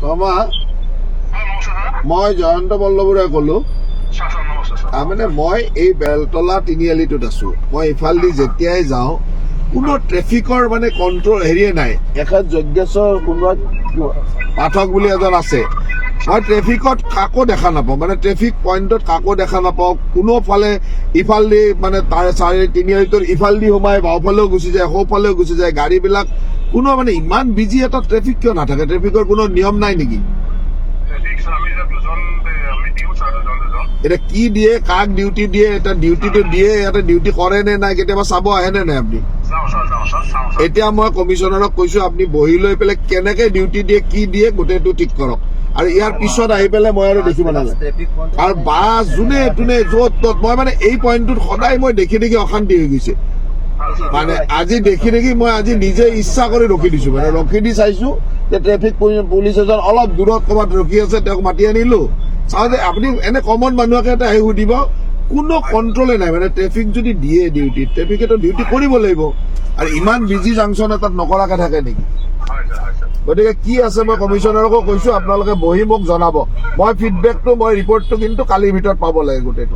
শৰ্মা মই জয়ন্ত বল্লভবৰুৱাই ক'লো তাৰমানে মই এই বেলতলা তিনিআলিটোত আছো মই ইফালেদি যেতিয়াই যাওঁ কোনো ট্ৰেফিকৰ মানে কণ্ট্ৰল হেৰিয়ে নাই এখন যজ্ঞেশ্বৰ কোনোবা পাঠক বুলি এজন আছে মই ট্ৰেফিকত কাকো দেখা নাপাওঁ মানে ট্ৰেফিক পইণ্টত কাকো দেখা নাপাওঁ কোনোফালে ইফালেদি মানে তাৰ তিনিআলিটোৰ ইফালেদি সোমাই বাওঁফালেও গুচি যায় সোঁফালেও গুচি যায় গাড়ীবিলাক কোনো মানে ইমান বিজি এটা ট্ৰেফিক কিয় নাথাকে ট্ৰেফিকৰ কোনো নিয়ম নাই নেকি এটা কি দিয়ে কাক ডিউটি দিয়ে এটা ডিউটিটো দিয়ে ইয়াতে ডিউটি কৰে নে নাই কেতিয়াবা চাব আহে নে নাই আপুনি এতিয়া মই কমিশনাৰক কৈছো আপুনি বহি লৈ পেলাই কেনেকে ডিউটি দিয়ে কি দিয়ে গোটেইটো ঠিক কৰক আৰু ইয়াৰ পিছত আহি পেলাই মই আৰু দেখিব নালাগে আৰু বাছ যোনে তোনে য'ত ত'ত মই মানে এই পইণ্টটোত সদায় মই দেখি দেখি অশান্তি হৈ গৈছে মানে আজি দেখি দেখি মই আজি নিজে ইচ্ছা কৰি ৰখি দিছো মানে ৰখি দি চাইছো যে ট্ৰেফিক পুলিচ এজন অলপ দূৰত ক'ৰবাত ৰখি আছে তেওঁক মাতি আনিলো চাওঁ যে আপুনি এনে কমন মানুহকে এটা আহি সুধিব কোনো কণ্ট্ৰলে নাই মানে ট্ৰেফিক যদি দিয়ে ডিউটি ট্ৰেফিকেতো ডিউটি কৰিব লাগিব আৰু ইমান বিজি জাংচন এটাত নকৰাকে থাকে নেকি গতিকে কি আছে মই কমিশনাৰকো কৈছো আপোনালোকে বহি মোক জনাব মই ফিডবেকটো মই ৰিপৰ্টটো কিন্তু কালিৰ ভিতৰত পাব লাগে গোটেইটো